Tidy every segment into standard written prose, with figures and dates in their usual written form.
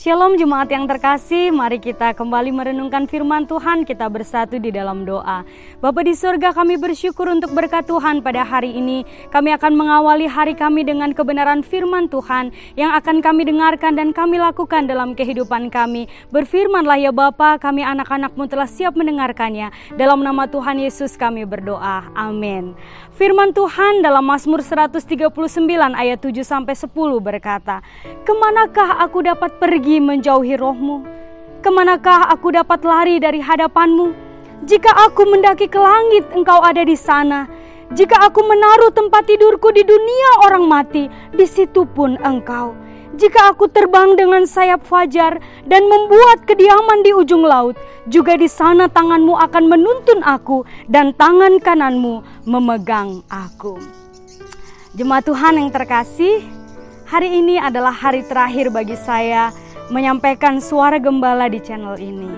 Shalom jemaat yang terkasih, mari kita kembali merenungkan firman Tuhan, kita bersatu di dalam doa. Bapa di surga, kami bersyukur untuk berkat Tuhan pada hari ini. Kami akan mengawali hari kami dengan kebenaran firman Tuhan yang akan kami dengarkan dan kami lakukan dalam kehidupan kami. Berfirmanlah ya Bapa, kami anak-anak-Mu telah siap mendengarkannya. Dalam nama Tuhan Yesus kami berdoa, amin. Firman Tuhan dalam Mazmur 139 ayat 7-10 berkata, "Kemanakah aku dapat pergi menjauhi roh-Mu? Kemanakah aku dapat lari dari hadapan-Mu? Jika aku mendaki ke langit, Engkau ada di sana. Jika aku menaruh tempat tidurku di dunia orang mati, di situ pun Engkau. Jika aku terbang dengan sayap fajar dan membuat kediaman di ujung laut, juga di sana tangan-Mu akan menuntun aku dan tangan kanan-Mu memegang aku." Jemaat Tuhan yang terkasih, hari ini adalah hari terakhir bagi saya menyampaikan suara gembala di channel ini.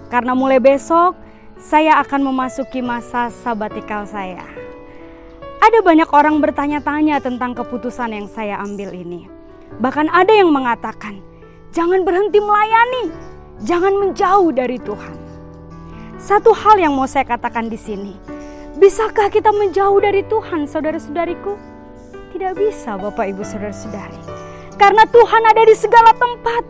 Karena mulai besok, saya akan memasuki masa sabatikal saya. Ada banyak orang bertanya-tanya tentang keputusan yang saya ambil ini. Bahkan ada yang mengatakan, jangan berhenti melayani, jangan menjauh dari Tuhan. Satu hal yang mau saya katakan di sini, bisakah kita menjauh dari Tuhan, saudara-saudariku? Tidak bisa, Bapak Ibu Saudara-saudari. Karena Tuhan ada di segala tempat.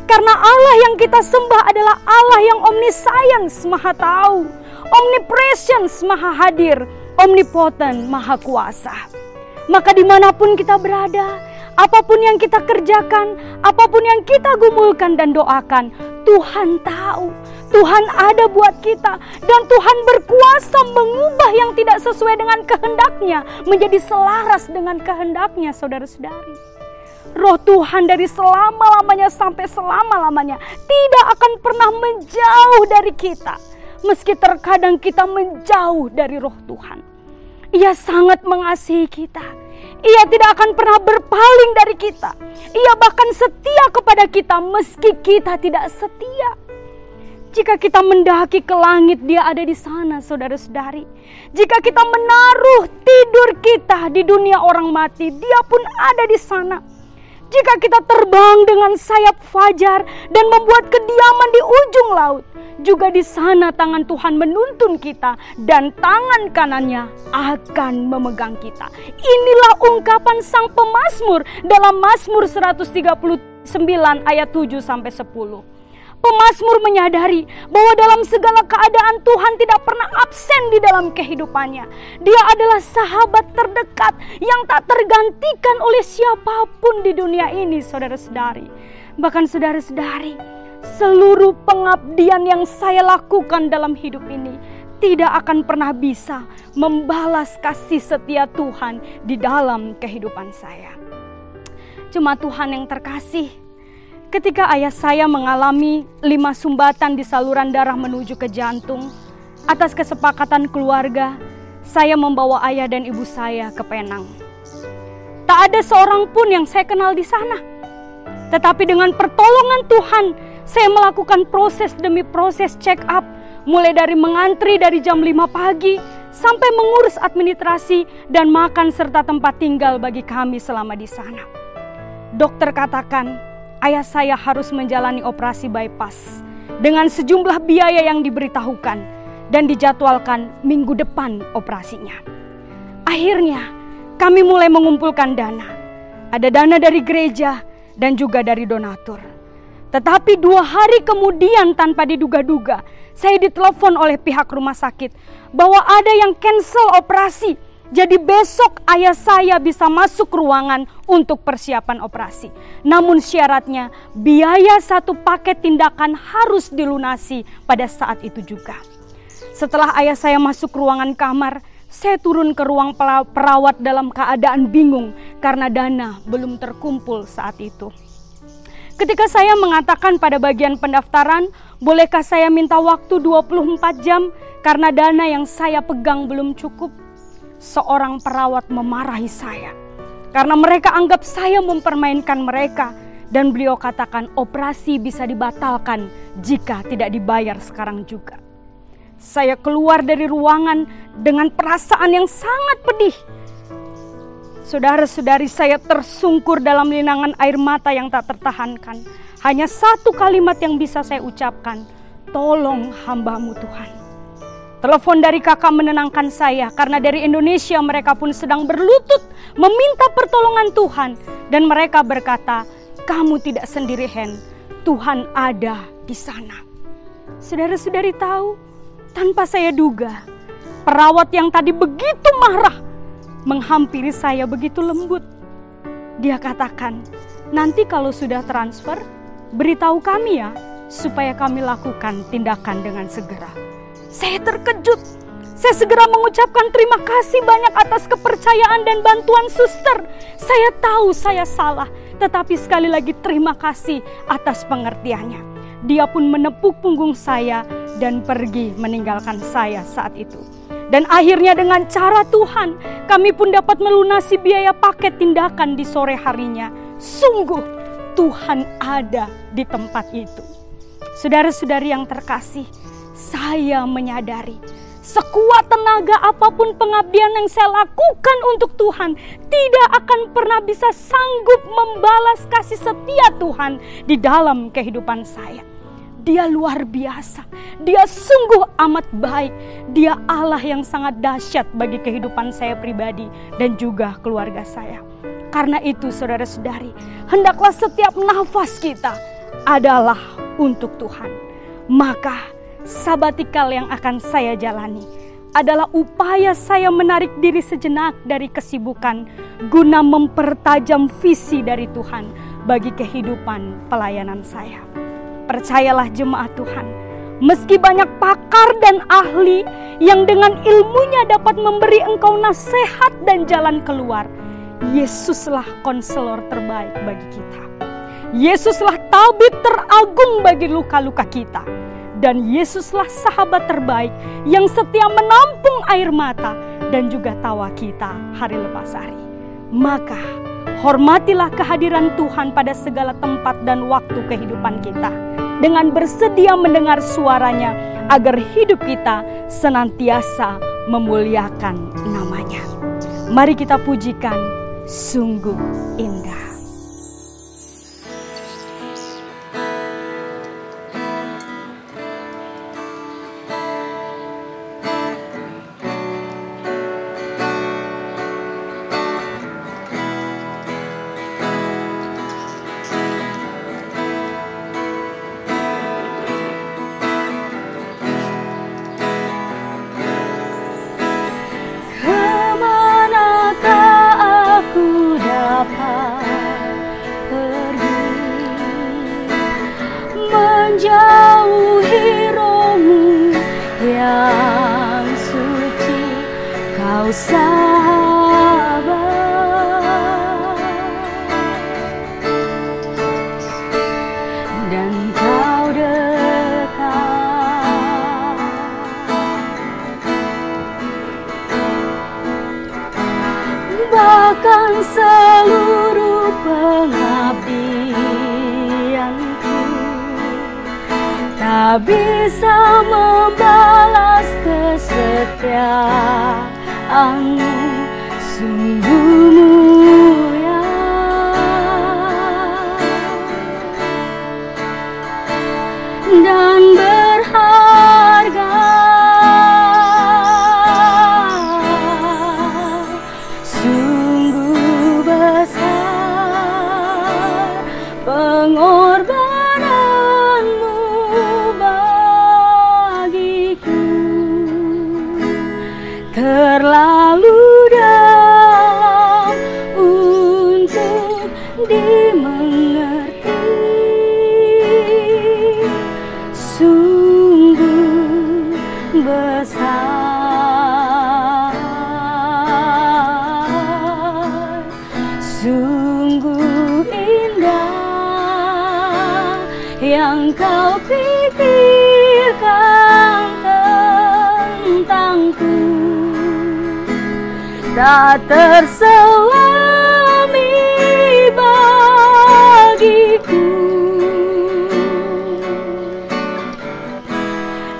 Karena Allah yang kita sembah adalah Allah yang omniscience, maha tahu, omnipresence, maha hadir, omnipotent, maha kuasa. Maka dimanapun kita berada, apapun yang kita kerjakan, apapun yang kita gumulkan dan doakan, Tuhan tahu, Tuhan ada buat kita, dan Tuhan berkuasa mengubah yang tidak sesuai dengan kehendaknya menjadi selaras dengan kehendaknya, saudara-saudari. Roh Tuhan dari selama-lamanya sampai selama-lamanya tidak akan pernah menjauh dari kita, meski terkadang kita menjauh dari Roh Tuhan. Ia sangat mengasihi kita. Ia tidak akan pernah berpaling dari kita. Ia bahkan setia kepada kita meski kita tidak setia. Jika kita mendaki ke langit, Dia ada di sana, saudara-saudari. Jika kita menaruh tidur kita di dunia orang mati, Dia pun ada di sana. Jika kita terbang dengan sayap fajar dan membuat kediaman di ujung laut, juga di sana tangan Tuhan menuntun kita dan tangan kanannya akan memegang kita. Inilah ungkapan sang pemazmur dalam Mazmur 139 ayat 7-10. Pemazmur menyadari bahwa dalam segala keadaan Tuhan tidak pernah absen di dalam kehidupannya. Dia adalah sahabat terdekat yang tak tergantikan oleh siapapun di dunia ini, saudara-saudari. Bahkan saudara-saudari, seluruh pengabdian yang saya lakukan dalam hidup ini tidak akan pernah bisa membalas kasih setia Tuhan di dalam kehidupan saya. Jemaat Tuhan yang terkasih, ketika ayah saya mengalami 5 sumbatan di saluran darah menuju ke jantung, atas kesepakatan keluarga, saya membawa ayah dan ibu saya ke Penang. Tak ada seorang pun yang saya kenal di sana. Tetapi dengan pertolongan Tuhan, saya melakukan proses demi proses check up, mulai dari mengantri dari jam 5 pagi, sampai mengurus administrasi dan makan serta tempat tinggal bagi kami selama di sana. Dokter katakan, ayah saya harus menjalani operasi bypass dengan sejumlah biaya yang diberitahukan dan dijadwalkan minggu depan operasinya. Akhirnya kami mulai mengumpulkan dana. Ada dana dari gereja dan juga dari donatur. Tetapi 2 hari kemudian tanpa diduga-duga, saya ditelepon oleh pihak rumah sakit bahwa ada yang cancel operasi. Jadi besok ayah saya bisa masuk ruangan untuk persiapan operasi. Namun syaratnya biaya 1 paket tindakan harus dilunasi pada saat itu juga. Setelah ayah saya masuk ruangan kamar, saya turun ke ruang perawat dalam keadaan bingung karena dana belum terkumpul saat itu. Ketika saya mengatakan pada bagian pendaftaran, bolehkah saya minta waktu 24 jam karena dana yang saya pegang belum cukup? Seorang perawat memarahi saya karena mereka anggap saya mempermainkan mereka, dan beliau katakan operasi bisa dibatalkan jika tidak dibayar sekarang juga. Saya keluar dari ruangan dengan perasaan yang sangat pedih. Saudara-saudari, saya tersungkur dalam linangan air mata yang tak tertahankan. Hanya satu kalimat yang bisa saya ucapkan, tolong hamba-Mu Tuhan. Telepon dari kakak menenangkan saya, karena dari Indonesia mereka pun sedang berlutut meminta pertolongan Tuhan. Dan mereka berkata, kamu tidak sendiri Hen, Tuhan ada di sana. Saudara-saudari tahu, tanpa saya duga, perawat yang tadi begitu marah menghampiri saya begitu lembut. Dia katakan, nanti kalau sudah transfer, beritahu kami ya, supaya kami lakukan tindakan dengan segera. Saya terkejut. Saya segera mengucapkan terima kasih banyak atas kepercayaan dan bantuan suster. Saya tahu saya salah, tetapi sekali lagi terima kasih atas pengertiannya. Dia pun menepuk punggung saya dan pergi meninggalkan saya saat itu. Dan akhirnya dengan cara Tuhan, kami pun dapat melunasi biaya paket tindakan di sore harinya. Sungguh Tuhan ada di tempat itu. Saudara-saudari yang terkasih, saya menyadari sekuat tenaga apapun pengabdian yang saya lakukan untuk Tuhan tidak akan pernah bisa sanggup membalas kasih setia Tuhan di dalam kehidupan saya. Dia luar biasa, dia sungguh amat baik, dia Allah yang sangat dahsyat bagi kehidupan saya pribadi dan juga keluarga saya. Karena itu saudara-saudari, hendaklah setiap nafas kita adalah untuk Tuhan. Maka sabatikal yang akan saya jalani adalah upaya saya menarik diri sejenak dari kesibukan guna mempertajam visi dari Tuhan bagi kehidupan pelayanan saya. Percayalah jemaat Tuhan, meski banyak pakar dan ahli yang dengan ilmunya dapat memberi engkau nasihat dan jalan keluar, Yesuslah konselor terbaik bagi kita. Yesuslah tabib teragung bagi luka-luka kita. Dan Yesuslah sahabat terbaik yang setia menampung air mata dan juga tawa kita hari lepas hari. Maka hormatilah kehadiran Tuhan pada segala tempat dan waktu kehidupan kita, dengan bersedia mendengar suaranya agar hidup kita senantiasa memuliakan namanya. Mari kita pujikan, sungguh indah. Menjauhi rohmu yang suci, kau sabar dan kau dekat, bahkan seluruh pengabdianku tak bisa membalas kesetiaanmu, sungguh mulia dan berharga, sungguh besar pengorbananmu bagiku, terlalu dalam untuk dimengerti, sungguh besar, sungguh indah yang kau pikirkan tentangku, tak terselami bagiku,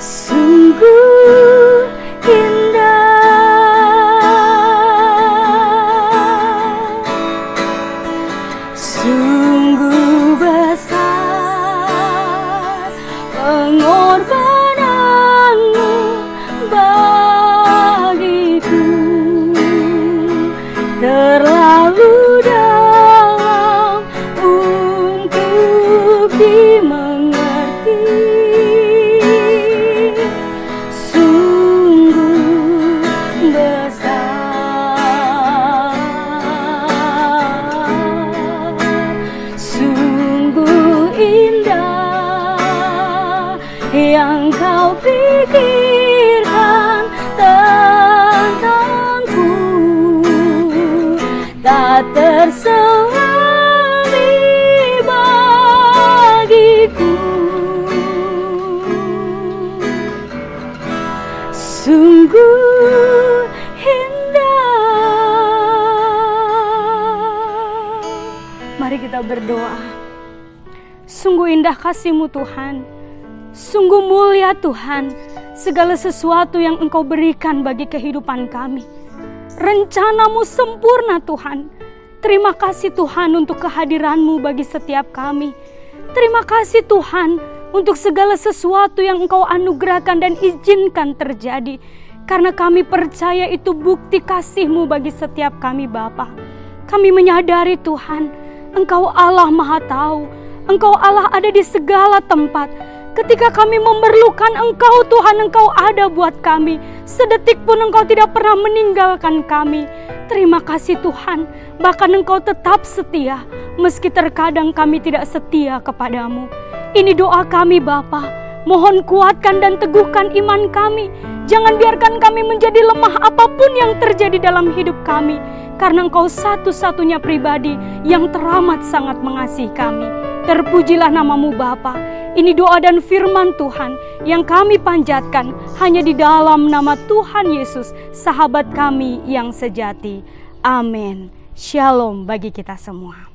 sungguh indah kita berdoa. Sungguh indah kasih-Mu Tuhan, sungguh mulia Tuhan, segala sesuatu yang Engkau berikan bagi kehidupan kami. Rencana-Mu sempurna Tuhan. Terima kasih Tuhan untuk kehadiran-Mu bagi setiap kami. Terima kasih Tuhan untuk segala sesuatu yang Engkau anugerahkan dan izinkan terjadi. Karena kami percaya itu bukti kasih-Mu bagi setiap kami Bapa. Kami menyadari Tuhan, Engkau Allah Maha Tahu, Engkau Allah ada di segala tempat. Ketika kami memerlukan Engkau Tuhan, Engkau ada buat kami. Sedetik pun Engkau tidak pernah meninggalkan kami. Terima kasih Tuhan, bahkan Engkau tetap setia, meski terkadang kami tidak setia kepadamu. Ini doa kami Bapa, mohon kuatkan dan teguhkan iman kami. Jangan biarkan kami menjadi lemah apapun yang terjadi dalam hidup kami. Karena Engkau satu-satunya pribadi yang teramat sangat mengasihi kami. Terpujilah nama-Mu Bapa. Ini doa dan firman Tuhan yang kami panjatkan hanya di dalam nama Tuhan Yesus, sahabat kami yang sejati. Amin. Shalom bagi kita semua.